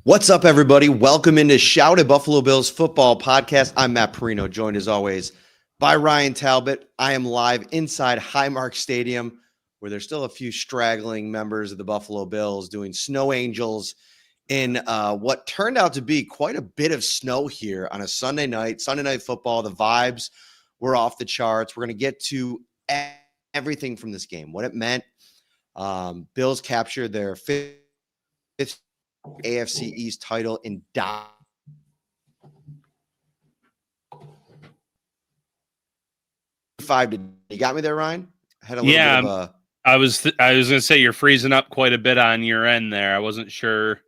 What's up, everybody? Welcome into Shout at Buffalo Bills Football Podcast. I'm Matt Parrino, joined as always by Ryan Talbot. I am live inside Highmark Stadium, where there's still a few straggling members of the Buffalo Bills doing snow angels in what turned out to be quite a bit of snow here on a Sunday night football. The vibes were off the charts. We're going to get to everything from this game, what it meant. Bills captured their fifth AFC East title in five. You got me there, Ryan? I had a little bit of a. I was going to say you're freezing up quite a bit on your end there. I wasn't sure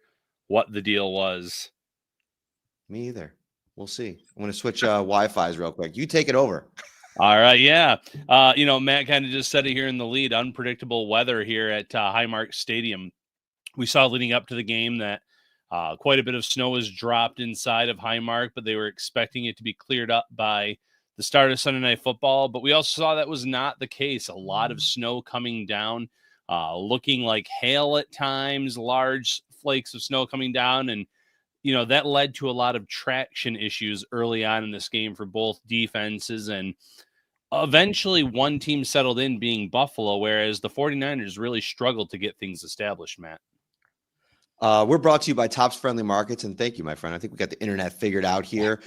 what the deal was. Me either. We'll see. I'm going to switch Wi-Fi's real quick. You take it over. All right, yeah. Matt kind of just said it here in the lead. Unpredictable weather here at Highmark Stadium. We saw leading up to the game that quite a bit of snow was dropped inside of Highmark, but they were expecting it to be cleared up by the start of Sunday Night Football. But we also saw that was not the case. A lot of snow coming down, looking like hail at times, large flakes of snow coming down. And, that led to a lot of traction issues early on in this game for both defenses. And eventually one team settled in, being Buffalo, whereas the 49ers really struggled to get things established, Matt. We're brought to you by Tops Friendly Markets, and thank you, my friend. I think we got the internet figured out here.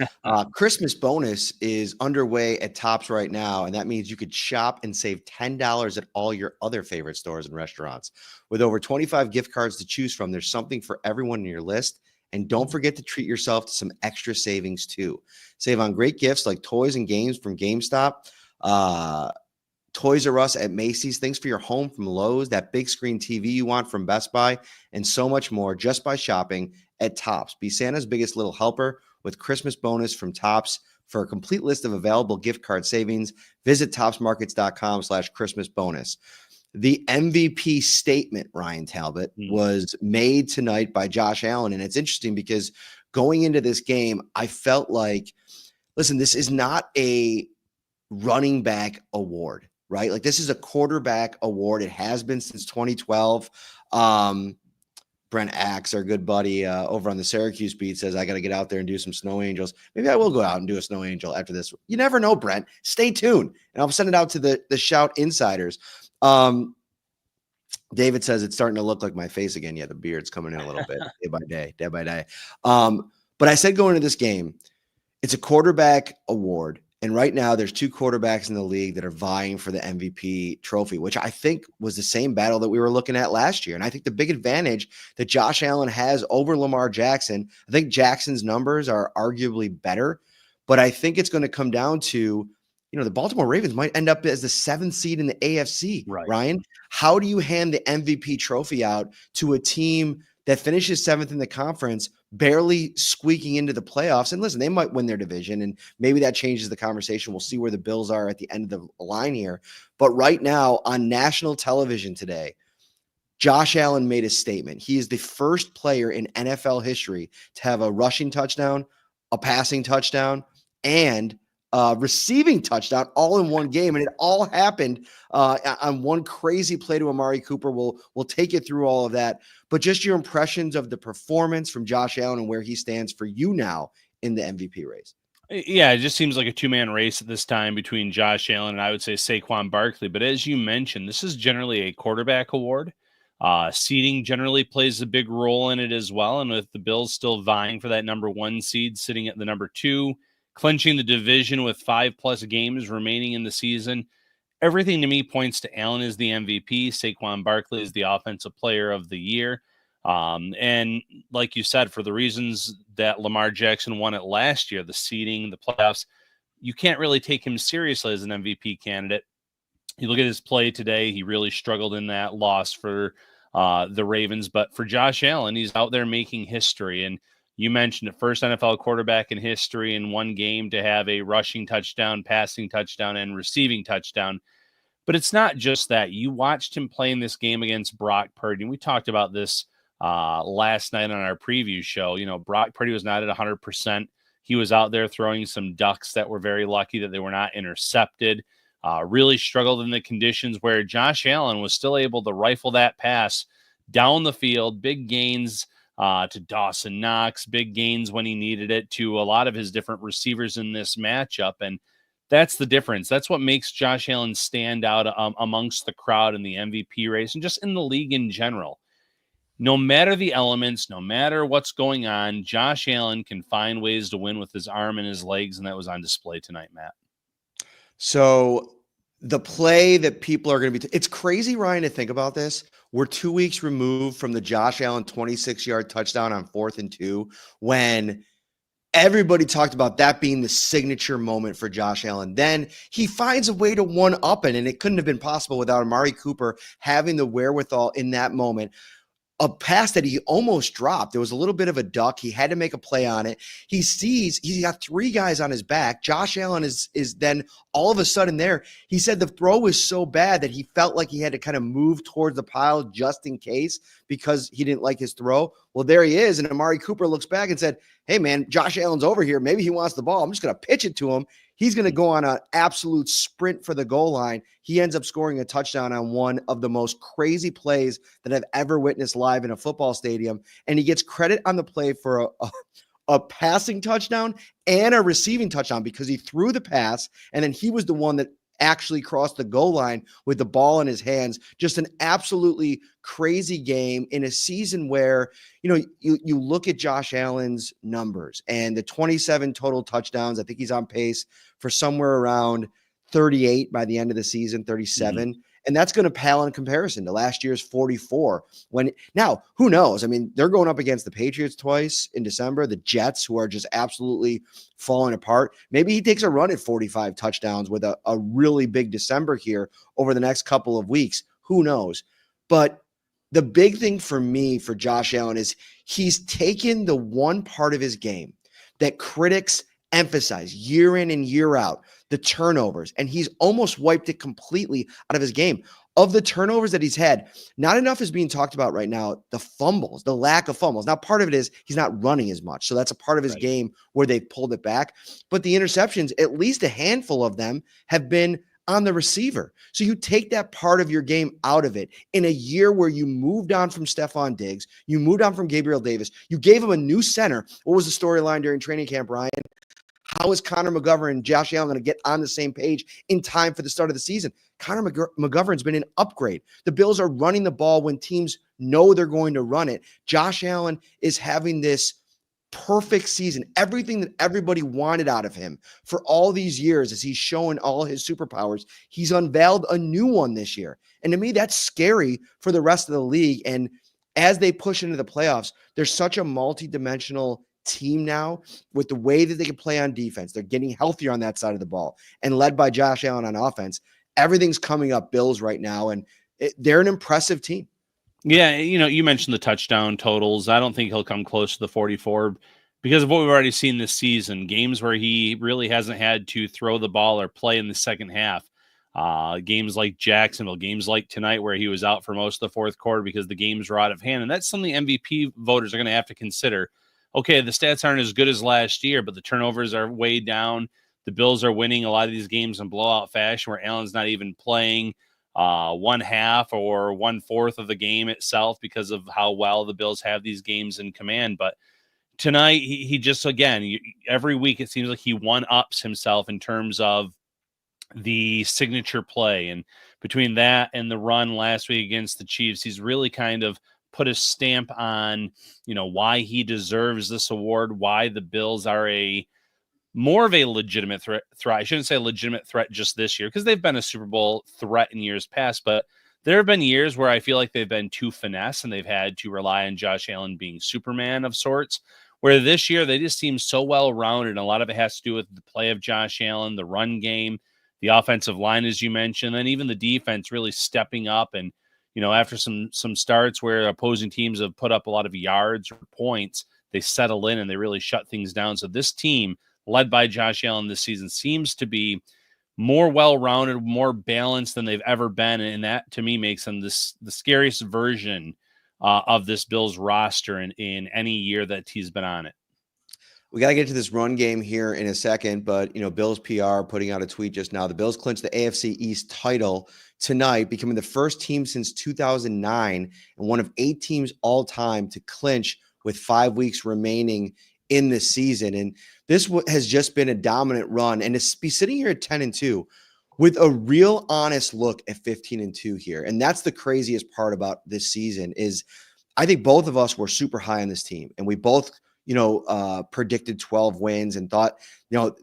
Christmas bonus is underway at Tops right now, and that means you could shop and save $10 at all your other favorite stores and restaurants. With over 25 gift cards to choose from, there's something for everyone in your list. And don't forget to treat yourself to some extra savings too. Save on great gifts like toys and games from GameStop, Toys R Us at Macy's, things for your home from Lowe's, that big screen TV you want from Best Buy, and so much more just by shopping at Tops. Be Santa's biggest little helper with Christmas bonus from Tops. For a complete list of available gift card savings, visit topsmarkets.com/Christmas bonus. The MVP statement, Ryan Talbot, was made tonight by Josh Allen. And it's interesting because going into this game, I felt like, listen, this is not a running back award, right? Like, this is a quarterback award. It has been since 2012. Brent Axe, our good buddy over on the Syracuse beat, says, I got to get out there and do some snow angels. Maybe I will go out and do a snow angel after this. You never know, Brent. Stay tuned. And I'll send it out to the Shout Insiders. David says it's starting to look like my face again. Yeah, the beard's coming in a little bit day by day. But I said going into this game, it's a quarterback award. And right now there's two quarterbacks in the league that are vying for the MVP trophy, which I think was the same battle that we were looking at last year. And I think the big advantage that Josh Allen has over Lamar Jackson, I think Jackson's numbers are arguably better, but I think it's going to come down to, the Baltimore Ravens might end up as the 7th seed in the AFC, right? Ryan, how do you hand the MVP trophy out to a team that finishes 7th in the conference, barely squeaking into the playoffs? And listen, they might win their division, and maybe that changes the conversation. We'll see where the Bills are at the end of the line here. But right now on national television today, Josh Allen made a statement. He is the first player in NFL history to have a rushing touchdown, a passing touchdown, and receiving touchdown all in one game. And it all happened on one crazy play to Amari Cooper. We'll take you through all of that. But just your impressions of the performance from Josh Allen and where he stands for you now in the MVP race. Yeah, it just seems like a two-man race at this time between Josh Allen and I would say Saquon Barkley. But as you mentioned, this is generally a quarterback award. Seeding generally plays a big role in it as well. And with the Bills still vying for that number 1 seed, sitting at the number 2, clinching the division with 5+ games remaining in the season, everything to me points to Allen as the MVP. Saquon Barkley is the offensive player of the year. And like you said, for the reasons that Lamar Jackson won it last year, the seeding, the playoffs, you can't really take him seriously as an MVP candidate. You look at his play today, he really struggled in that loss for the Ravens. But for Josh Allen, he's out there making history. And you mentioned the first NFL quarterback in history in one game to have a rushing touchdown, passing touchdown, and receiving touchdown. But it's not just that. You watched him play in this game against Brock Purdy. And we talked about this last night on our preview show. Brock Purdy was not at 100%. He was out there throwing some ducks that were very lucky that they were not intercepted. Really struggled in the conditions where Josh Allen was still able to rifle that pass down the field, big gains, to Dawson Knox, big gains when he needed it, to a lot of his different receivers in this matchup. And that's the difference. That's what makes Josh Allen stand out amongst the crowd in the MVP race and just in the league in general. No matter the elements, no matter what's going on, Josh Allen can find ways to win with his arm and his legs, and that was on display tonight, Matt. So the play that people are going to be, it's crazy, Ryan, to think about this. We're 2 weeks removed from the Josh Allen 26-yard touchdown on 4th and 2, when everybody talked about that being the signature moment for Josh Allen. Then he finds a way to one-up it, and it couldn't have been possible without Amari Cooper having the wherewithal in that moment. A pass that he almost dropped. There was a little bit of a duck. He had to make a play on it. He sees he's got 3 guys on his back. Josh Allen is then all of a sudden there. He said the throw was so bad that he felt like he had to kind of move towards the pile just in case, because he didn't like his throw. Well, there he is. And Amari Cooper looks back and said, hey, man, Josh Allen's over here. Maybe he wants the ball. I'm just going to pitch it to him. He's going to go on an absolute sprint for the goal line. He ends up scoring a touchdown on one of the most crazy plays that I've ever witnessed live in a football stadium. And he gets credit on the play for a passing touchdown and a receiving touchdown, because he threw the pass and then he was the one that actually crossed the goal line with the ball in his hands. Just an absolutely crazy game in a season where, you look at Josh Allen's numbers and the 27 total touchdowns. I think he's on pace for somewhere around 38 by the end of the season, 37. Mm-hmm. And that's going to pale in comparison to last year's 44. Now, who knows? I mean, they're going up against the Patriots twice in December, the Jets, who are just absolutely falling apart. Maybe he takes a run at 45 touchdowns with a really big December here over the next couple of weeks. Who knows? But the big thing for me for Josh Allen is he's taken the one part of his game that critics emphasize year in and year out, the turnovers, and he's almost wiped it completely out of his game. Of the turnovers that he's had, not enough is being talked about right now. The fumbles, the lack of fumbles. Now, part of it is he's not running as much, so that's a part of his game where they've pulled it back. But the interceptions, at least a handful of them, have been on the receiver. So you take that part of your game out of it in a year where you moved on from Stephon Diggs, you moved on from Gabriel Davis, you gave him a new center. What was the storyline during training camp, Ryan? How is Connor McGovern and Josh Allen going to get on the same page in time for the start of the season? Connor McGovern's been an upgrade. The Bills are running the ball when teams know they're going to run it. Josh Allen is having this perfect season. Everything that everybody wanted out of him for all these years, as he's showing all his superpowers, he's unveiled a new one this year. And to me, that's scary for the rest of the league. And as they push into the playoffs, there's such a multi-dimensional team now with the way that they can play on defense. They're getting healthier on that side of the ball, and led by Josh Allen on offense. Everything's coming up Bills right now, and they're an impressive team. Yeah, you mentioned the touchdown totals. I don't think he'll come close to the 44 because of what we've already seen this season. Games where he really hasn't had to throw the ball or play in the second half. Games like Jacksonville, games like tonight where he was out for most of the fourth quarter because the games were out of hand. And that's something MVP voters are going to have to consider. Okay, the stats aren't as good as last year, but the turnovers are way down. The Bills are winning a lot of these games in blowout fashion where Allen's not even playing one half or 1/4 of the game itself because of how well the Bills have these games in command. But tonight, he just, again, every week it seems like he one-ups himself in terms of the signature play. And between that and the run last week against the Chiefs, he's really kind of put a stamp on, why he deserves this award, why the Bills are more of a legitimate threat. I shouldn't say legitimate threat just this year because they've been a Super Bowl threat in years past, but there have been years where I feel like they've been too finesse and they've had to rely on Josh Allen being Superman of sorts, where this year they just seem so well-rounded. And a lot of it has to do with the play of Josh Allen, the run game, the offensive line, as you mentioned, and even the defense really stepping up. And after some starts where opposing teams have put up a lot of yards or points, they settle in and they really shut things down. So this team, led by Josh Allen this season, seems to be more well-rounded, more balanced than they've ever been. And that, to me, makes them the scariest version of this Bills roster in any year that he's been on it. We got to get to this run game here in a second, but, Bills PR putting out a tweet just now. The Bills clinched the AFC East title tonight, becoming the first team since 2009 and one of 8 teams all time to clinch with 5 weeks remaining in the season. And this has just been a dominant run. And to be sitting here at 10-2 with a real honest look at 15-2 here. And that's the craziest part about this season is I think both of us were super high on this team. And we both, predicted 12 wins and thought,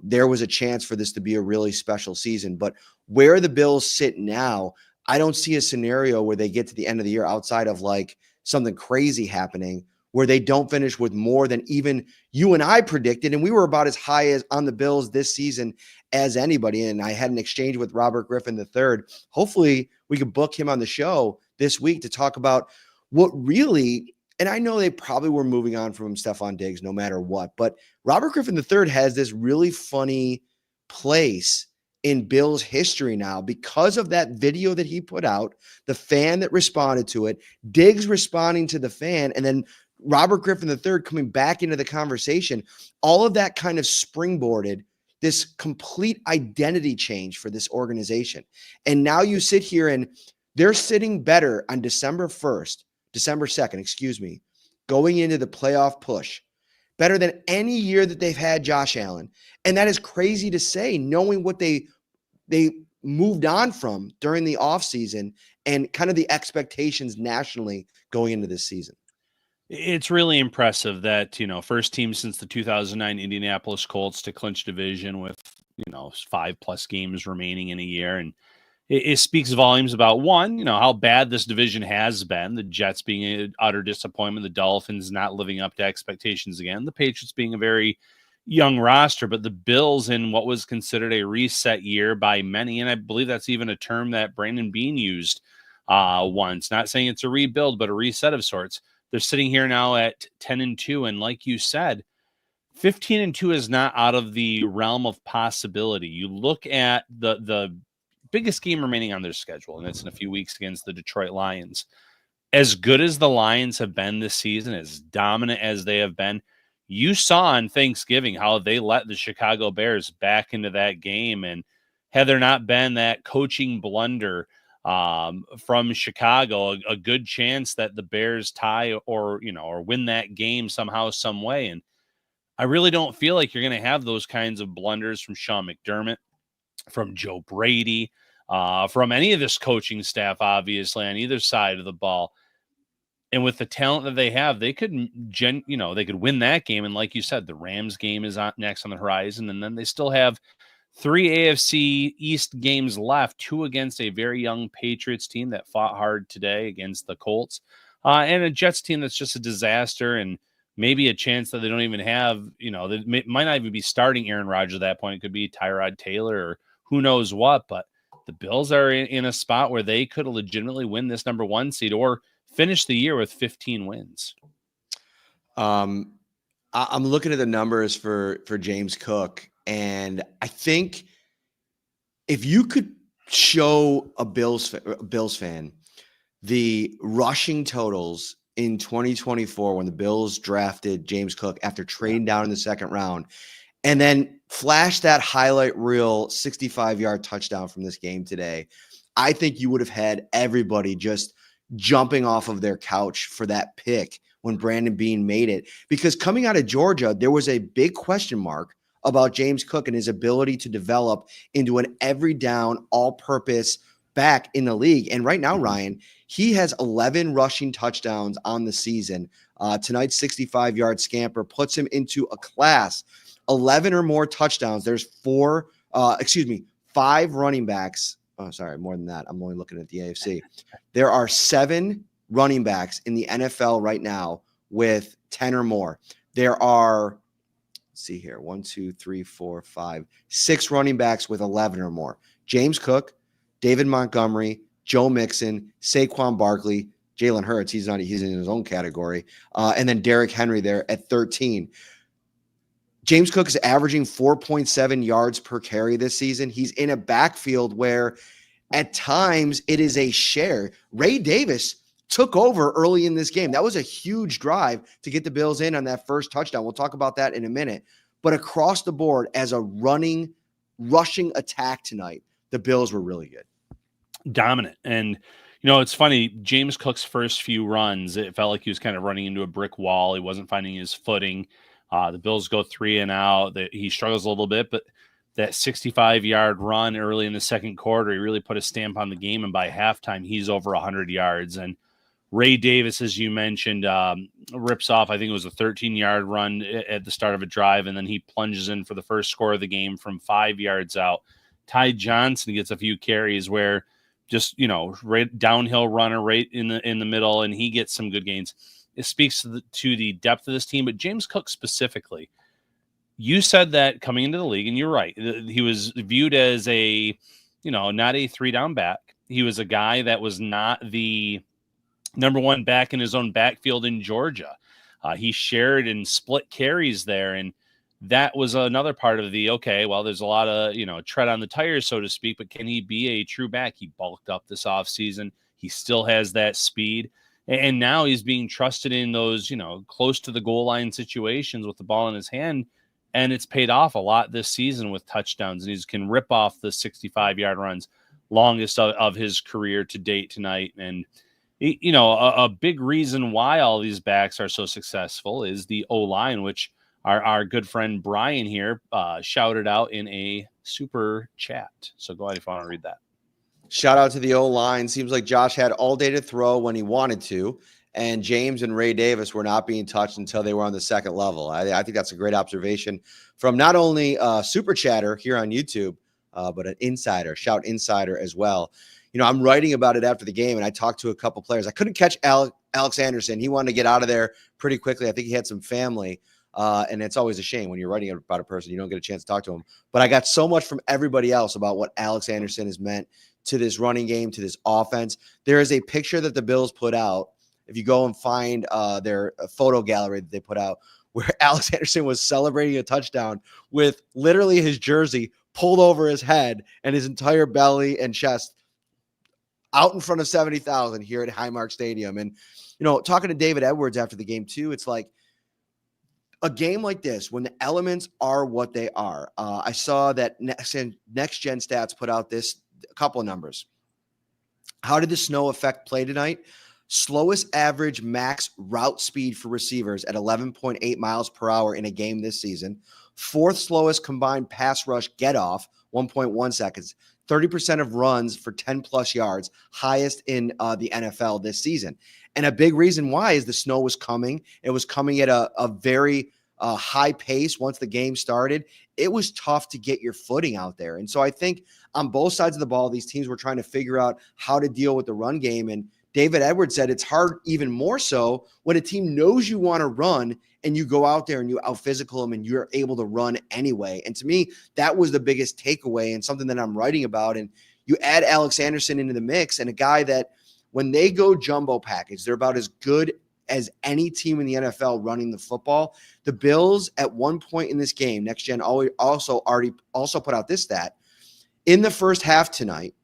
there was a chance for this to be a really special season. But where the Bills sit now, I don't see a scenario where they get to the end of the year outside of like something crazy happening where they don't finish with more than even you and I predicted. And we were about as high as on the Bills this season as anybody. And I had an exchange with Robert Griffin III. Hopefully we could book him on the show this week to talk about what really, and I know they probably were moving on from Stephon Diggs no matter what, but Robert Griffin III has this really funny place in Bills history now because of that video that he put out, the fan that responded to it, Diggs responding to the fan, and then Robert Griffin III coming back into the conversation. All of that kind of springboarded this complete identity change for this organization. And now you sit here and they're sitting better on December 2nd, going into the playoff push, better than any year that they've had Josh Allen. And that is crazy to say, knowing what they moved on from during the offseason and kind of the expectations nationally going into this season. It's really impressive that, first team since the 2009 Indianapolis Colts to clinch division with, 5+ games remaining in a year. And it speaks volumes about one, how bad this division has been, the Jets being an utter disappointment, the Dolphins not living up to expectations again, the Patriots being a very young roster, but the Bills in what was considered a reset year by many. And I believe that's even a term that Brandon Beane used once, not saying it's a rebuild, but a reset of sorts. They're sitting here now at 10-2. And like you said, 15-2 is not out of the realm of possibility. You look at the biggest game remaining on their schedule, and it's in a few weeks against the Detroit Lions. As good as the Lions have been this season, as dominant as they have been, you saw on Thanksgiving how they let the Chicago Bears back into that game. And had there not been that coaching blunder from Chicago, a good chance that the Bears tie or win that game somehow, some way. And I really don't feel like you're going to have those kinds of blunders from Sean McDermott, from Joe Brady, from any of this coaching staff, obviously, on either side of the ball. And with the talent that they have, they could, they could win that game. And like you said, the Rams game is next on the horizon. And then they still have 3 AFC East games left, 2 against a very young Patriots team that fought hard today against the Colts, and a Jets team that's just a disaster, and maybe a chance that they don't even have, they might not even be starting Aaron Rodgers at that point. It could be Tyrod Taylor or who knows what, but the Bills are in a spot where they could legitimately win this number 1 seed or finish the year with 15 wins. I'm looking at the numbers for James Cook, and I think if you could show a Bills fan the rushing totals in 2024 when the Bills drafted James Cook after trading down in the second round, and then flash that highlight reel 65-yard touchdown from this game today, I think you would have had everybody just jumping off of their couch for that pick when Brandon Beane made it. Because coming out of Georgia, there was a big question mark about James Cook and his ability to develop into an every down, all-purpose back in the league. And right now, Ryan, he has 11 rushing touchdowns on the season. Tonight's 65-yard scamper puts him into a class. 11 or more touchdowns. There's 5 running backs. Oh, sorry, more than that. I'm only looking at the AFC. There are 7 running backs in the NFL right now with 10 or more. There are, let's see here, 6 running backs with 11 or more. James Cook, David Montgomery, Joe Mixon, Saquon Barkley, Jalen Hurts. He's in his own category. And then Derrick Henry there at 13. James Cook is averaging 4.7 yards per carry this season. He's in a backfield where at times it is a share. Ray Davis took over early in this game. That was a huge drive to get the Bills in on that first touchdown. We'll talk about that in a minute. But across the board, as a rushing attack tonight, the Bills were really good. Dominant. And, It's funny. James Cook's first few runs, it felt like he was kind of running into a brick wall. He wasn't finding his footing. The Bills go 3 and out. He struggles a little bit, but that 65-yard run early in the second quarter, he really put a stamp on the game. And by halftime, he's over 100 yards. And Ray Davis, as you mentioned, rips off, I think it was a 13-yard run at the start of a drive, and then he plunges in for the first score of the game from 5 yards out. Ty Johnson gets a few carries where just, right downhill runner right in the middle, and he gets some good gains. It speaks to the depth of this team, but James Cook specifically, you said that coming into the league, and you're right. He was viewed as not a 3-down back. He was a guy that was not the number one back in his own backfield in Georgia. He shared and split carries there, and that was another part of there's a lot of, tread on the tires, so to speak, but can he be a true back? He bulked up this offseason. He still has that speed. And now he's being trusted in those, close to the goal line situations with the ball in his hand. And it's paid off a lot this season with touchdowns. And he can rip off the 65-yard runs, longest of his career to date tonight. And, a big reason why all these backs are so successful is the O-line, which our good friend Brian here shouted out in a super chat. So go ahead if you want to read that. Shout out to the O-line. Seems like Josh had all day to throw when he wanted to, and James and Ray Davis were not being touched until they were on the second level. I think that's a great observation from not only Super Chatter here on YouTube, but an insider, shout insider as well. I'm writing about it after the game, and I talked to a couple players. I couldn't catch Alex Anderson. He wanted to get out of there pretty quickly. I think he had some family, and it's always a shame when you're writing about a person, you don't get a chance to talk to him. But I got so much from everybody else about what Alex Anderson has meant to this running game, to this offense. There is a picture that the Bills put out. If you go and find their photo gallery that they put out, where Alex Anderson was celebrating a touchdown with literally his jersey pulled over his head and his entire belly and chest out in front of 70,000 here at Highmark Stadium. And, talking to David Edwards after the game too, it's like a game like this, when the elements are what they are. I saw that Next Gen Stats put out a couple of numbers. How did the snow affect play tonight? Slowest average max route speed for receivers at 11.8 miles per hour in a game this season. Fourth slowest combined pass rush get off, 1.1 seconds. 30% of runs for 10 plus yards, highest in the NFL this season. And a big reason why is the snow was coming. It was coming at a very high pace once the game started. It was tough to get your footing out there. And so I think on both sides of the ball, these teams were trying to figure out how to deal with the run game. And David Edwards said it's hard even more so when a team knows you want to run and you go out there and you out-physical them and you're able to run anyway. And to me, that was the biggest takeaway and something that I'm writing about. And you add Alex Anderson into the mix, and a guy that when they go jumbo package, they're about as good as any team in the NFL running the football. The Bills at one point in this game, Next Gen also put out this stat. In the first half tonight,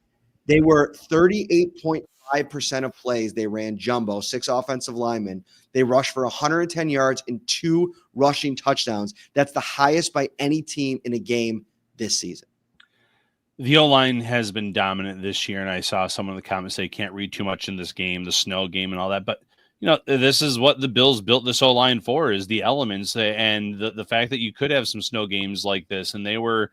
they were 38.5% of plays they ran jumbo, 6 offensive linemen. They rushed for 110 yards and 2 rushing touchdowns. That's the highest by any team in a game this season. The O-line has been dominant this year, and I saw some of the comments say can't read too much in this game, the snow game and all that. But, this is what the Bills built this O-line for, is the elements and the fact that you could have some snow games like this, and they were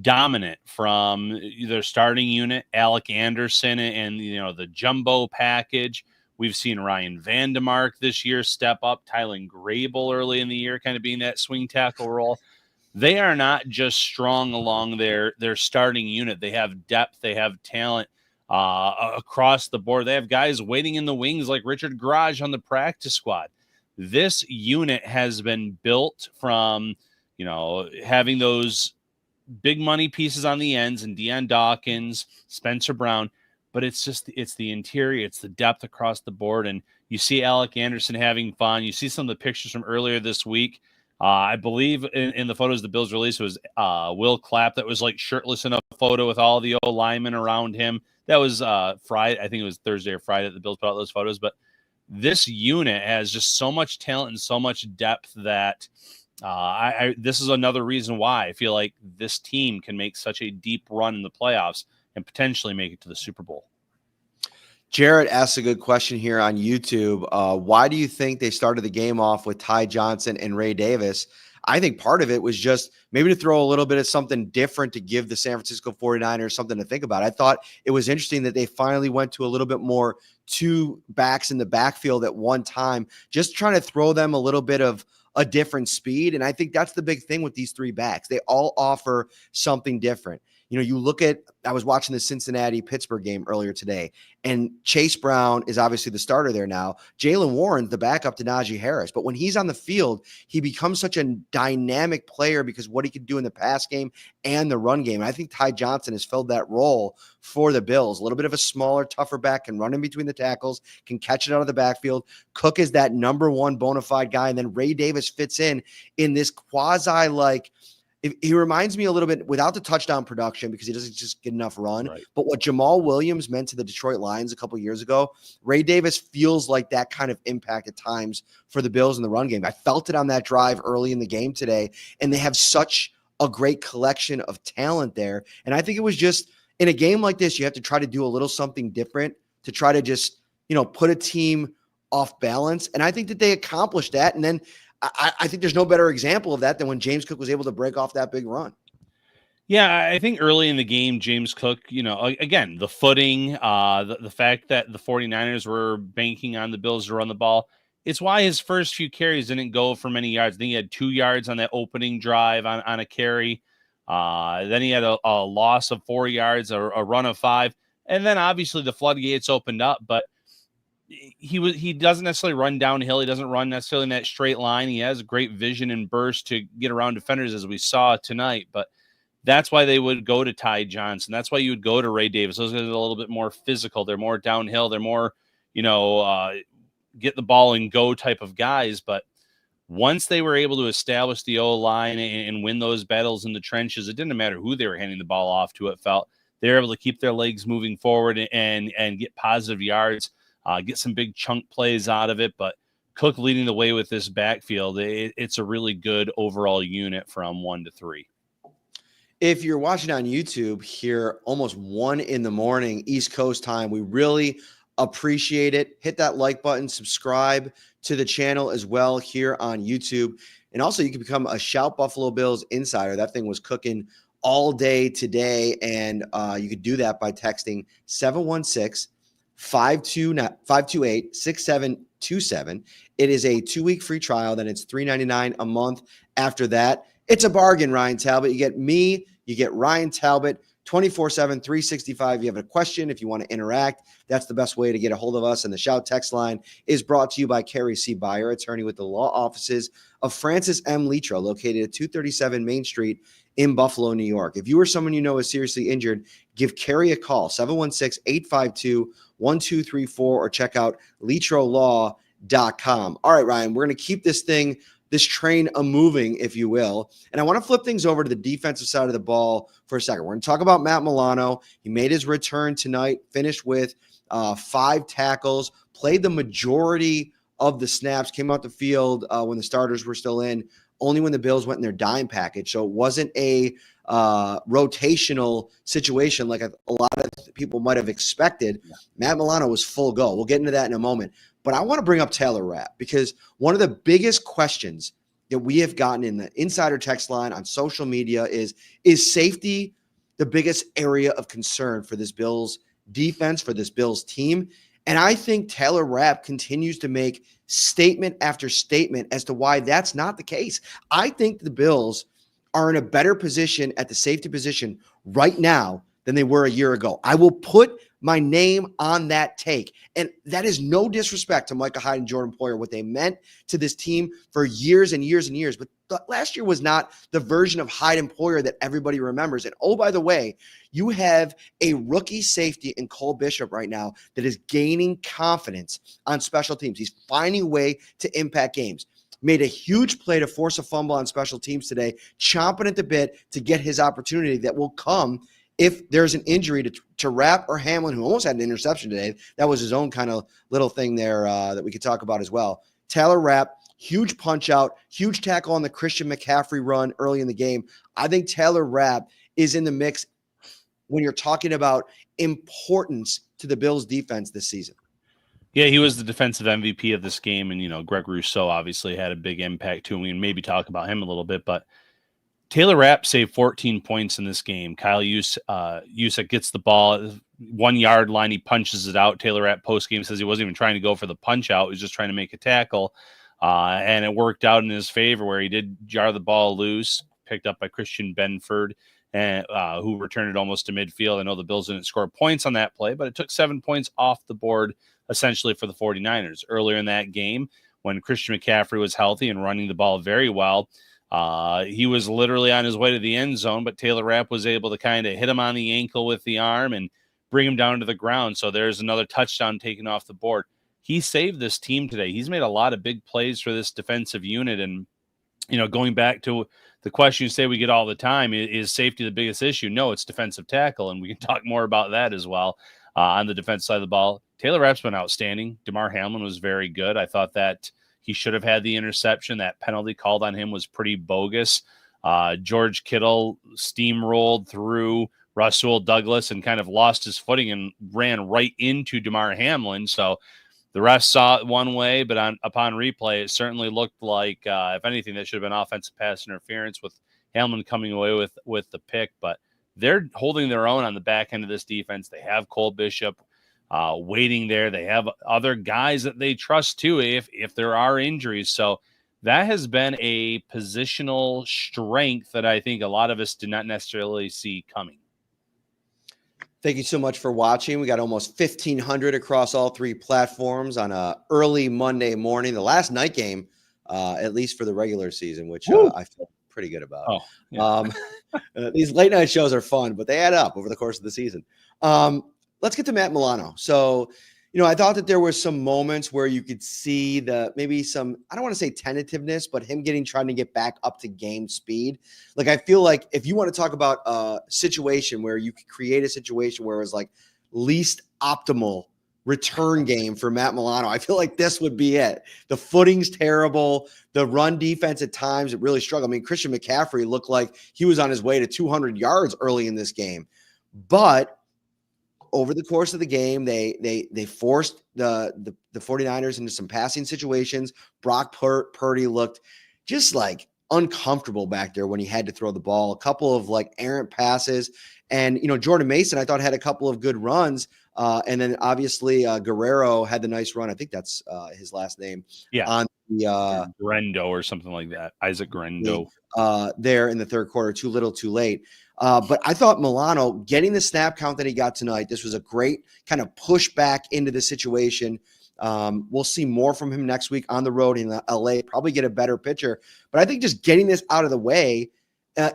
dominant from their starting unit, Alec Anderson, and the jumbo package. We've seen Ryan Vandemark this year step up, Tylen Grable early in the year kind of being that swing tackle role. They are not just strong along their starting unit. They have depth, they have talent across the board. They have guys waiting in the wings like Richard Garage on the practice squad. This unit has been built from having those big money pieces on the ends, and Deion Dawkins, Spencer Brown, but it's the interior, it's the depth across the board. And you see Alec Anderson having fun. You see some of the pictures from earlier this week. I believe in the photos the Bills released was Will Clapp that was like shirtless in a photo with all the O linemen around him. That was Friday. I think it was Thursday or Friday that the Bills put out those photos. But this unit has just so much talent and so much depth that this is another reason why I feel like this team can make such a deep run in the playoffs and potentially make it to the Super Bowl. Jarrett asks a good question here on YouTube. Why do you think they started the game off with Ty Johnson and Ray Davis? I think part of it was just maybe to throw a little bit of something different to give the San Francisco 49ers something to think about. I thought it was interesting that they finally went to a little bit more two backs in the backfield at one time, just trying to throw them a little bit of a different speed. And I think that's the big thing with these three backs. They all offer something different. You know, you look at, I was watching the Cincinnati-Pittsburgh game earlier today, and Chase Brown is obviously the starter there now. Jaylen Warren's the backup to Najee Harris. But when he's on the field, he becomes such a dynamic player because what he can do in the pass game and the run game. And I think Ty Johnson has filled that role for the Bills. A little bit of a smaller, tougher back, can run in between the tackles, can catch it out of the backfield. Cook is that number one bona fide guy. And then Ray Davis fits in this quasi-like, he reminds me a little bit without the touchdown production because he doesn't just get enough run. Right. But what Jamal Williams meant to the Detroit Lions a couple of years ago, Ray Davis feels like that kind of impact at times for the Bills in the run game. I felt it on that drive early in the game today, and they have such a great collection of talent there. And I think it was just in a game like this, you have to try to do a little something different to try to just, put a team off balance. And I think that they accomplished that. And then I think there's no better example of that than when James Cook was able to break off that big run. Yeah, I think early in the game, James Cook, again, the footing, the fact that the 49ers were banking on the Bills to run the ball, it's why his first few carries didn't go for many yards. I think he had 2 yards on that opening drive on a carry. Then he had a loss of 4 yards, a run of 5. And then obviously the floodgates opened up, but he doesn't necessarily run downhill. He doesn't run necessarily in that straight line. He has great vision and burst to get around defenders, as we saw tonight. But that's why they would go to Ty Johnson. That's why you would go to Ray Davis. Those guys are a little bit more physical. They're more downhill. They're more, get the ball and go type of guys. But once they were able to establish the O-line and win those battles in the trenches, it didn't matter who they were handing the ball off to. It felt they were able to keep their legs moving forward and get positive yards. Get some big chunk plays out of it, but Cook leading the way with this backfield, it's a really good overall unit from 1 to 3. If you're watching on YouTube here, almost 1 a.m. East Coast time, we really appreciate it. Hit that like button, subscribe to the channel as well here on YouTube. And also you can become a Shout Buffalo Bills insider. That thing was cooking all day today. And you could do that by texting 716-528-6727. It is a 2-week free trial. Then it's $3.99 a month. After that, it's a bargain, Ryan Talbot. You get me, you get Ryan Talbot 24/7, 365. You have a question, if you want to interact, that's the best way to get a hold of us. And the Shout text line is brought to you by Carrie C. Byer, attorney with the law offices of Francis M. Litro, located at 237 Main Street in Buffalo, New York. If you or someone you know is seriously injured, give Carrie a call, 716-852-1234, or check out litrolaw.com. All right, Ryan, we're going to keep this train moving, if you will. And I want to flip things over to the defensive side of the ball for a second. We're going to talk about Matt Milano. He made his return tonight, finished with 5 tackles, played the majority of the snaps, came out the field when the starters were still in, only when the Bills went in their dime package. So it wasn't a rotational situation like a lot of people might have expected. Yeah. Matt Milano was full go. We'll get into that in a moment. But I want to bring up Taylor Rapp because one of the biggest questions that we have gotten in the insider text line on social media is safety the biggest area of concern for this Bills defense, for this Bills team? And I think Taylor Rapp continues to make statement after statement as to why that's not the case. I think the Bills are in a better position at the safety position right now than they were a year ago. I will put my name on that take. And that is no disrespect to Micah Hyde and Jordan Poyer, what they meant to this team for years and years and years. But last year was not the version of Hyde and Poyer that everybody remembers. And oh, by the way, you have a rookie safety in Cole Bishop right now that is gaining confidence on special teams. He's finding a way to impact games. Made a huge play to force a fumble on special teams today, chomping at the bit to get his opportunity that will come if there's an injury to Rapp or Hamlin, who almost had an interception today. That was his own kind of little thing there that we could talk about as well. Taylor Rapp, huge punch out, huge tackle on the Christian McCaffrey run early in the game. I think Taylor Rapp is in the mix when you're talking about importance to the Bills defense this season. Yeah, he was the defensive MVP of this game. And, Greg Rousseau obviously had a big impact too. We can maybe talk about him a little bit, but Taylor Rapp saved 14 points in this game. Kyle Juszczyk gets the ball 1 yard line. He punches it out. Taylor Rapp post game says he wasn't even trying to go for the punch out. He was just trying to make a tackle. And it worked out in his favor where he did jar the ball loose, picked up by Christian Benford, and who returned it almost to midfield. I know the Bills didn't score points on that play, but it took 7 points off the board essentially for the 49ers. Earlier in that game, when Christian McCaffrey was healthy and running the ball very well, he was literally on his way to the end zone, but Taylor Rapp was able to kind of hit him on the ankle with the arm and bring him down to the ground. So there's another touchdown taken off the board. He saved this team today. He's made a lot of big plays for this defensive unit. And, going back to the question you say we get all the time, is safety the biggest issue? No, it's defensive tackle. And we can talk more about that as well on the defense side of the ball. Taylor Rapp's been outstanding. Damar Hamlin was very good. I thought that he should have had the interception. That penalty called on him was pretty bogus. George Kittle steamrolled through Rasul Douglas and kind of lost his footing and ran right into Damar Hamlin. So the refs saw it one way, but upon replay, it certainly looked like, if anything, that should have been offensive pass interference with Hamlin coming away with the pick. But they're holding their own on the back end of this defense. They have Cole Bishop waiting there. They have other guys that they trust too if there are injuries. So that has been a positional strength that I think a lot of us did not necessarily see coming. Thank you so much for watching. We got almost 1,500 across all three platforms on a early Monday morning, the last night game, at least for the regular season, which I feel pretty good about. Oh, yeah. These late night shows are fun, but they add up over the course of the season. Let's get to Matt Milano. So, I thought that there were some moments where you could see maybe some, I don't want to say tentativeness, but him trying to get back up to game speed. Like, I feel like if you want to talk about a situation where you could create a situation where it was like least optimal return game for Matt Milano, I feel like this would be it. The footing's terrible. The run defense at times, it really struggled. I mean, Christian McCaffrey looked like he was on his way to 200 yards early in this game, but over the course of the game, they forced the 49ers into some passing situations. Brock Purdy looked just like uncomfortable back there when he had to throw the ball. A couple of like errant passes. And, Jordan Mason, I thought, had a couple of good runs. And then obviously Guerrero had the nice run. I think that's his last name. Yeah. On the Grendo or something like that. Isaac Grendo. There in the third quarter, too little, too late. But I thought Milano getting the snap count that he got tonight, this was a great kind of push back into the situation. We'll see more from him next week on the road in LA, probably get a better pitcher. But I think just getting this out of the way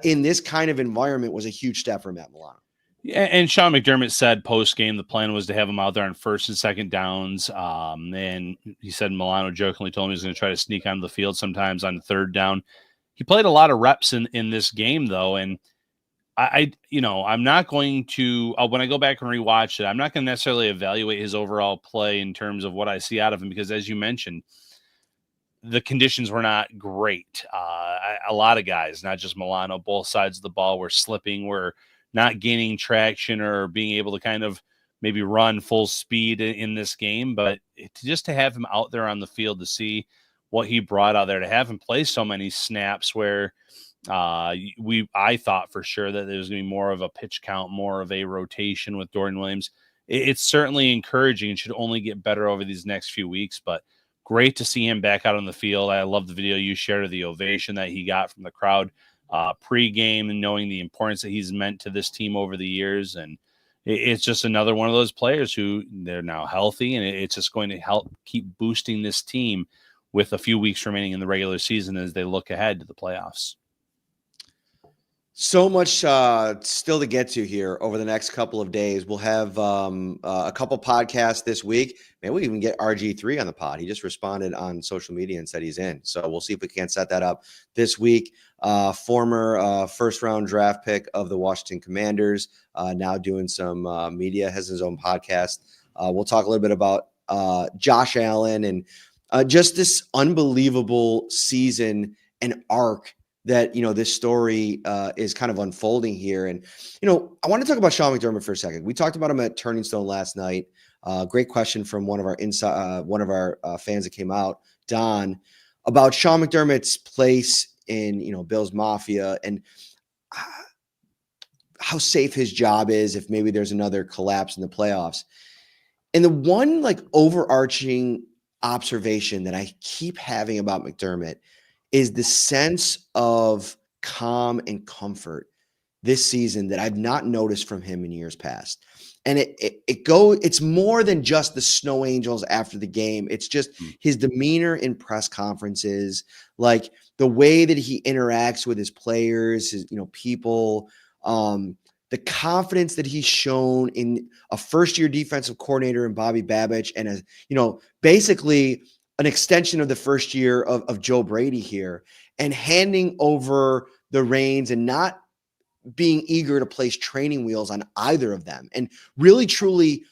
in this kind of environment was a huge step for Matt Milano. Yeah, and Sean McDermott said post-game the plan was to have him out there on first and second downs. And he said Milano jokingly told him he was going to try to sneak onto the field sometimes on third down. He played a lot of reps in this game, though, and I'm not going to when I go back and rewatch it, I'm not going to necessarily evaluate his overall play in terms of what I see out of him because, as you mentioned, the conditions were not great. A lot of guys, not just Milano, both sides of the ball were slipping, were not gaining traction or being able to kind of maybe run full speed in this game. But just to have him out there on the field to see what he brought out there, to have him play so many snaps where I thought for sure that there was going to be more of a pitch count, more of a rotation with Dorian Williams. It's certainly encouraging and should only get better over these next few weeks, but great to see him back out on the field. I love the video you shared of the ovation that he got from the crowd pre-game and knowing the importance that he's meant to this team over the years. And it's just another one of those players who they're now healthy, and it's just going to help keep boosting this team with a few weeks remaining in the regular season as they look ahead to the playoffs. So much still to get to here over the next couple of days. We'll have a couple podcasts this week. Maybe we even get RG3 on the pod. He just responded on social media and said he's in. So we'll see if we can't set that up this week. Former first-round draft pick of the Washington Commanders, now doing some media, has his own podcast. We'll talk a little bit about Josh Allen and just this unbelievable season and arc that, this story is kind of unfolding here. And, I want to talk about Sean McDermott for a second. We talked about him at Turning Stone last night. Great question from one of our fans that came out, Don, about Sean McDermott's place in, Bills Mafia and how safe his job is if maybe there's another collapse in the playoffs. And the one overarching observation that I keep having about McDermott is the sense of calm and comfort this season that I've not noticed from him in years past. And it's more than just the snow angels after the game. It's just his demeanor in press conferences, like the way that he interacts with his players, his, people, the confidence that he's shown in a first-year defensive coordinator in Bobby Babich, and basically an extension of the first year of Joe Brady here, and handing over the reins and not being eager to place training wheels on either of them, and really truly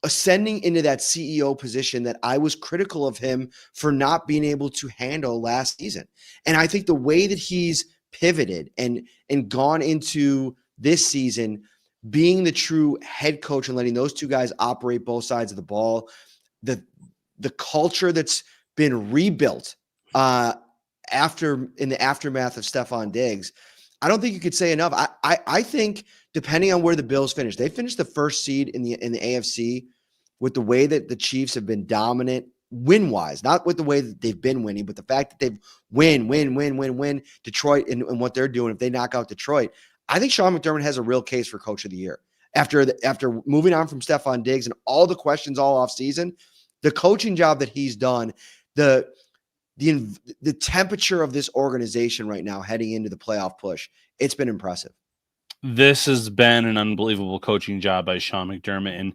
ascending into that CEO position that I was critical of him for not being able to handle last season. And I think the way that he's pivoted and gone into this season, being the true head coach and letting those two guys operate both sides of the ball, the culture that's been rebuilt in the aftermath of Stephon Diggs, I don't think you could say enough. I think depending on where the Bills finish, they finished the first seed in the AFC with the way that the Chiefs have been dominant win-wise, not with the way that they've been winning, but the fact that they've win Detroit and what they're doing. If they knock out Detroit, I think Sean McDermott has a real case for Coach of the Year. After moving on from Stephon Diggs and all the questions all off season, the coaching job that he's done, the temperature of this organization right now heading into the playoff push, it's been impressive. This has been an unbelievable coaching job by Sean McDermott. And,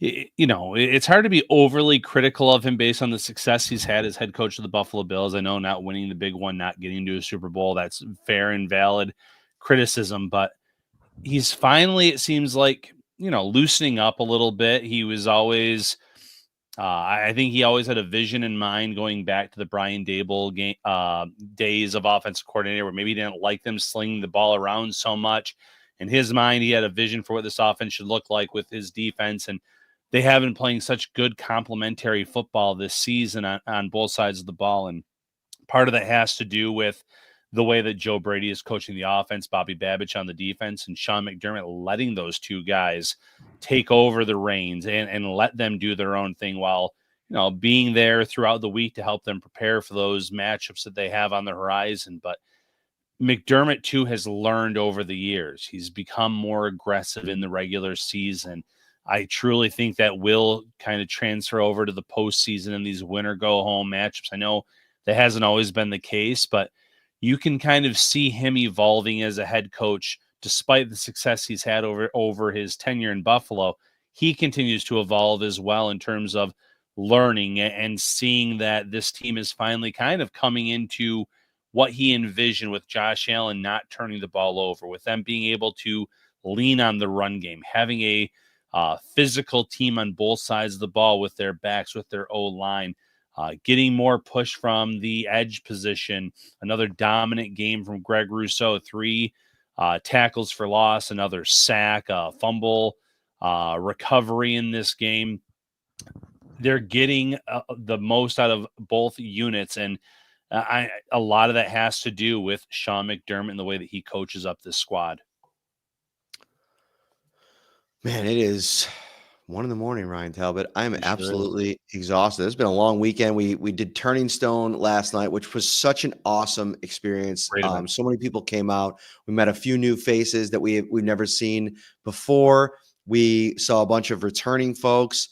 it's hard to be overly critical of him based on the success he's had as head coach of the Buffalo Bills. I know not winning the big one, not getting to a Super Bowl, that's fair and valid criticism, but he's finally, it seems like, loosening up a little bit. He was always, I think he always had a vision in mind going back to the Brian Daboll game, days of offensive coordinator, where maybe he didn't like them slinging the ball around so much. In his mind, he had a vision for what this offense should look like with his defense, and they have been playing such good complementary football this season on both sides of the ball. And part of that has to do with the way that Joe Brady is coaching the offense, Bobby Babich on the defense, and Sean McDermott letting those two guys take over the reins and let them do their own thing while, being there throughout the week to help them prepare for those matchups that they have on the horizon. But McDermott, too, has learned over the years. He's become more aggressive in the regular season. I truly think that will kind of transfer over to the postseason and these winner-go-home matchups. I know that hasn't always been the case, but you can kind of see him evolving as a head coach. Despite the success he's had over his tenure in Buffalo, he continues to evolve as well in terms of learning and seeing that this team is finally kind of coming into what he envisioned with Josh Allen not turning the ball over, with them being able to lean on the run game, having a physical team on both sides of the ball with their backs, with their O-line, getting more push from the edge position. Another dominant game from Greg Rousseau, 3 tackles for loss, another sack, fumble, recovery in this game. They're getting the most out of both units, and a lot of that has to do with Sean McDermott and the way that he coaches up this squad. Man, it is 1 a.m, Ryan Talbot. I'm absolutely exhausted. It's been a long weekend. We did Turning Stone last night, which was such an awesome experience. So many people came out. We met a few new faces that we've never seen before. We saw a bunch of returning folks.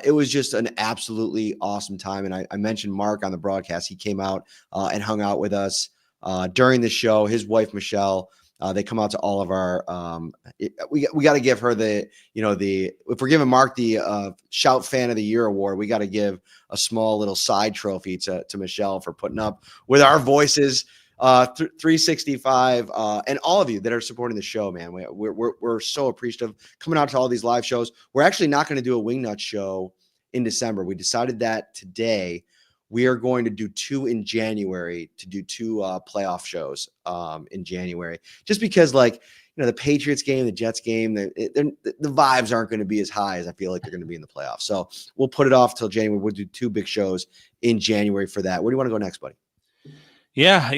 It was just an absolutely awesome time. And I mentioned Mark on the broadcast. He came out and hung out with us during the show. His wife, Michelle, they come out to all of our we got to give her the if we're giving Mark the Shout Fan of the Year award, we got to give a small little side trophy to Michelle for putting up with our voices 365 and all of you that are supporting the show, man. We're so appreciative coming out to all these live shows. We're actually not going to do a Wingnut show in December. We decided that today. we are going to do 2 in January to do 2 playoff shows in January, just because like, the Patriots game, the Jets game, the vibes aren't going to be as high as I feel like they're going to be in the playoffs. So we'll put it off till January. We'll do 2 big shows in January for that. Where do you want to go next, buddy? Yeah,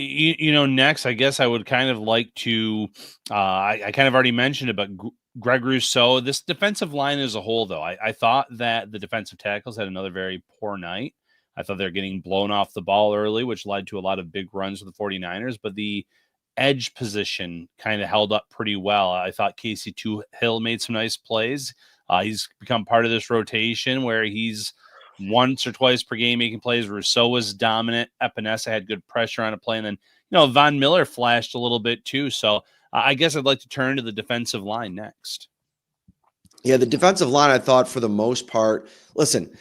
next, I guess I would kind of like to, I kind of already mentioned about Greg Rousseau. This defensive line as a whole, though, I thought that the defensive tackles had another very poor night. I thought they were getting blown off the ball early, which led to a lot of big runs for the 49ers, but the edge position kind of held up pretty well. I thought Casey Hill made some nice plays. He's become part of this rotation where he's once or twice per game making plays. Rousseau was dominant. Epinesa had good pressure on a play. And then, Von Miller flashed a little bit too. So I guess I'd like to turn to the defensive line next. Yeah, the defensive line, I thought for the most part, listen,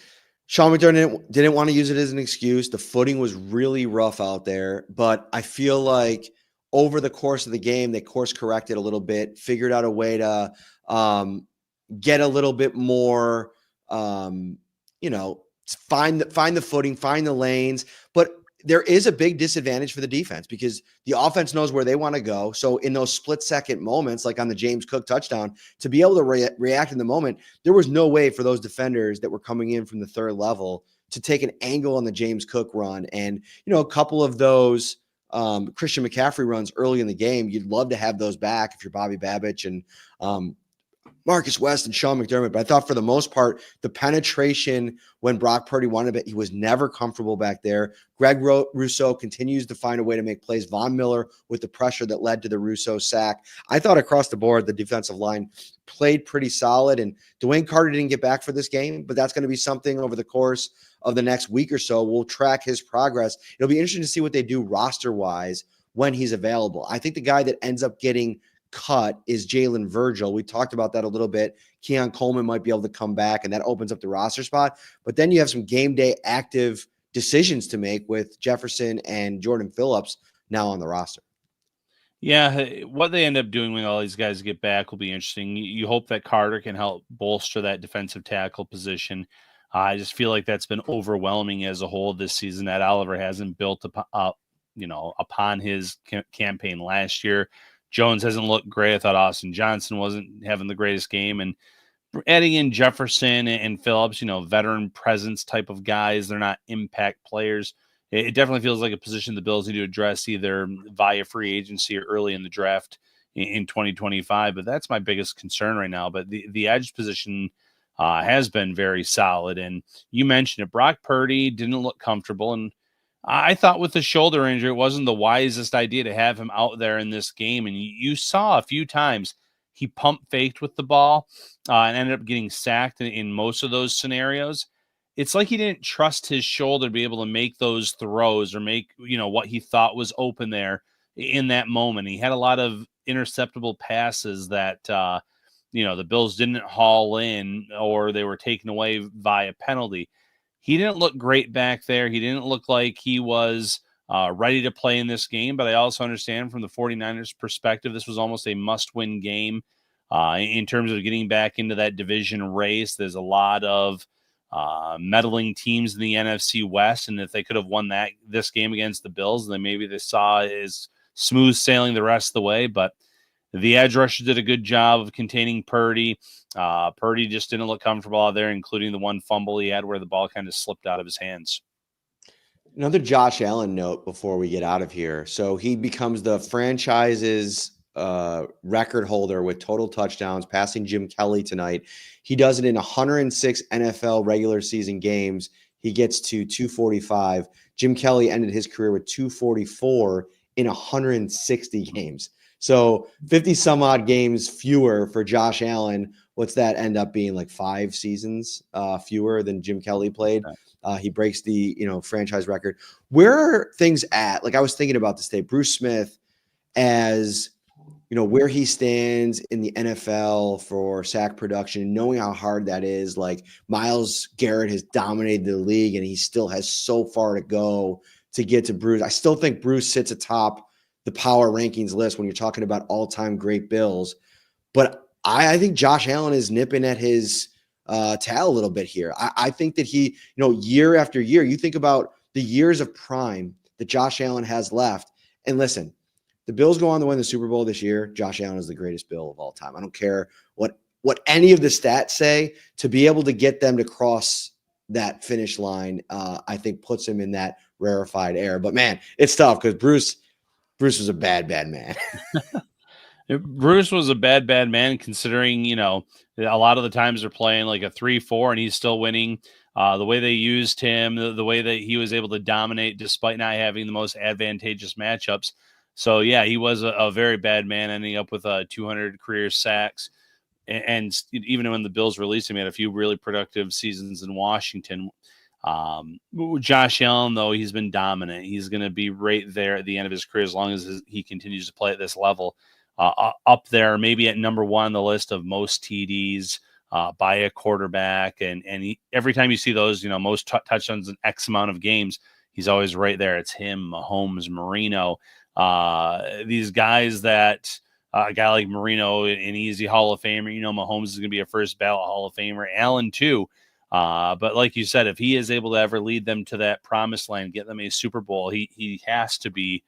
Sean McDermott didn't want to use it as an excuse. The footing was really rough out there, but I feel like over the course of the game, they course corrected a little bit, figured out a way to get a little bit more, find the footing, find the lanes. But there is a big disadvantage for the defense because the offense knows where they want to go. So in those split-second moments, like on the James Cook touchdown, to be able to react in the moment, there was no way for those defenders that were coming in from the third level to take an angle on the James Cook run. And, a couple of those Christian McCaffrey runs early in the game, you'd love to have those back if you're Bobby Babich and Marcus West and Sean McDermott. But I thought for the most part, the penetration when Brock Purdy wanted it, he was never comfortable back there. Greg Rousseau continues to find a way to make plays. Von Miller with the pressure that led to the Rousseau sack. I thought across the board, the defensive line played pretty solid. And Dwayne Carter didn't get back for this game, but that's going to be something over the course of the next week or so. We'll track his progress. It'll be interesting to see what they do roster-wise when he's available. I think the guy that ends up getting cut is Jalen Virgil. We talked about that a little bit. Keon Coleman might be able to come back, and that opens up the roster spot. But then you have some game day active decisions to make with Jefferson and Jordan Phillips now on the roster. Yeah, what they end up doing when all these guys get back will be interesting. You hope that Carter can help bolster that defensive tackle position. I just feel like that's been overwhelming as a whole this season, that Oliver hasn't built upon his campaign last year. Jones hasn't looked great. I thought Austin Johnson wasn't having the greatest game. And adding in Jefferson and Phillips, veteran presence type of guys, they're not impact players. It definitely feels like a position the Bills need to address either via free agency or early in the draft in 2025. But that's my biggest concern right now. But the edge position has been very solid. And you mentioned it. Brock Purdy didn't look comfortable. And I thought with the shoulder injury, it wasn't the wisest idea to have him out there in this game. And you saw a few times he pump faked with the ball and ended up getting sacked in most of those scenarios. It's like he didn't trust his shoulder to be able to make those throws or make, what he thought was open there in that moment. He had a lot of interceptable passes that, the Bills didn't haul in or they were taken away via penalty. He didn't look great back there. He didn't look like he was ready to play in this game, but I also understand from the 49ers perspective, this was almost a must-win game in terms of getting back into that division race. There's a lot of meddling teams in the NFC West, and if they could have won this game against the Bills, then maybe they saw is smooth sailing the rest of the way. But the edge rushers did a good job of containing Purdy. Purdy just didn't look comfortable out there, including the one fumble he had where the ball kind of slipped out of his hands. Another Josh Allen note before we get out of here. So he becomes the franchise's record holder with total touchdowns, passing Jim Kelly tonight. He does it in 106 NFL regular season games. He gets to 245. Jim Kelly ended his career with 244 in 160 games. So 50 some odd games fewer for Josh Allen. What's that end up being, like 5 seasons fewer than Jim Kelly played? He breaks the franchise record. Where are things at? Like I was thinking about this day, Bruce Smith, as where he stands in the NFL for sack production, knowing how hard that is. Like Myles Garrett has dominated the league, and he still has so far to go to get to Bruce. I still think Bruce sits atop the power rankings list when you're talking about all-time great Bills. But I think Josh Allen is nipping at his tail a little bit here. I think that he, year after year, you think about the years of prime that Josh Allen has left. And listen, the Bills go on to win the Super Bowl this year. Josh Allen is the greatest Bill of all time. I don't care what any of the stats say. To be able to get them to cross that finish line, I think puts him in that rarefied air. But man, it's tough because Bruce was a bad man. Bruce was a bad man, considering, a lot of the times they're playing like a 3-4 and he's still winning. The way they used him, the way that he was able to dominate despite not having the most advantageous matchups. So yeah, he was a very bad man, ending up with 200 career sacks. And even when the Bills released him, he had a few really productive seasons in Washington. Josh Allen, though, he's been dominant. He's going to be right there at the end of his career as long as he continues to play at this level. Up there, maybe at number one on the list of most TDs by a quarterback. And every time you see those, most touchdowns in X amount of games, he's always right there. It's him, Mahomes, Marino. These guys that a guy like Marino, an easy Hall of Famer, Mahomes is going to be a first ballot Hall of Famer. Allen too. But like you said, if he is able to ever lead them to that promised land, get them a Super Bowl, he has to be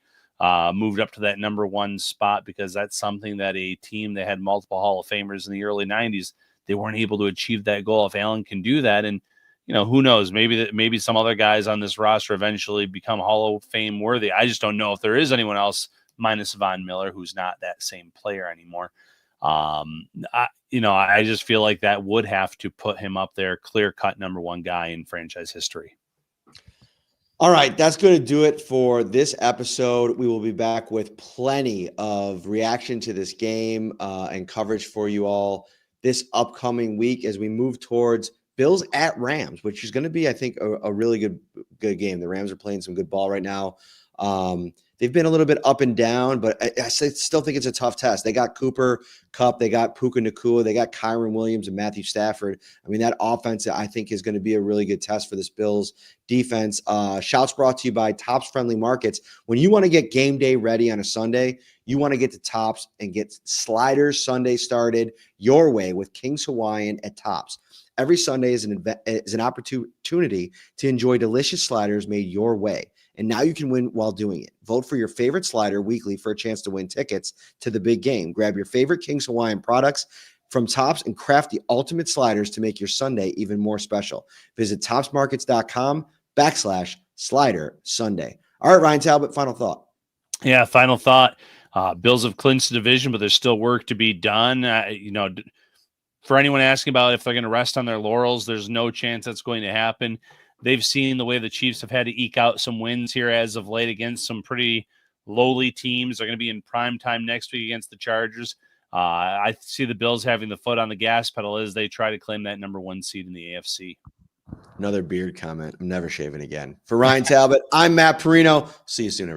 moved up to that number one spot, because that's something that a team that had multiple Hall of Famers in the early 90s, they weren't able to achieve that goal. If Allen can do that, and who knows, maybe some other guys on this roster eventually become Hall of Fame worthy. I just don't know if there is anyone else minus Von Miller who's not that same player anymore. I just feel like that would have to put him up there, clear-cut number one guy in franchise history. All right, that's going to do it for this episode. We will be back with plenty of reaction to this game and coverage for you all this upcoming week as we move towards Bills at Rams, which is going to be, I think, a really good game. The Rams are playing some good ball right now. They've been a little bit up and down, but I still think it's a tough test. They got Cooper Kupp, they got Puka Nacua, they got Kyron Williams and Matthew Stafford. I mean, that offense, I think, is going to be a really good test for this Bills defense. Shouts brought to you by Tops Friendly Markets. When you want to get game day ready on a Sunday, you want to get to Tops and get Sliders Sunday started your way with King's Hawaiian at Tops. Every Sunday is an opportunity to enjoy delicious sliders made your way. And now you can win while doing it. Vote for your favorite slider weekly for a chance to win tickets to the big game. Grab your favorite King's Hawaiian products from Tops and craft the ultimate sliders to make your Sunday even more special. Visit topsmarkets.com/slider Sunday. All right, Ryan Talbot, final thought. Yeah, final thought. Bills have clinched the division, but there's still work to be done. For anyone asking about if they're going to rest on their laurels, there's no chance that's going to happen. They've seen the way the Chiefs have had to eke out some wins here as of late against some pretty lowly teams. They're going to be in prime time next week against the Chargers. I see the Bills having the foot on the gas pedal as they try to claim that number one seed in the AFC. Another beard comment. I'm never shaving again. For Ryan Talbot, I'm Matt Parrino. See you soon, everybody.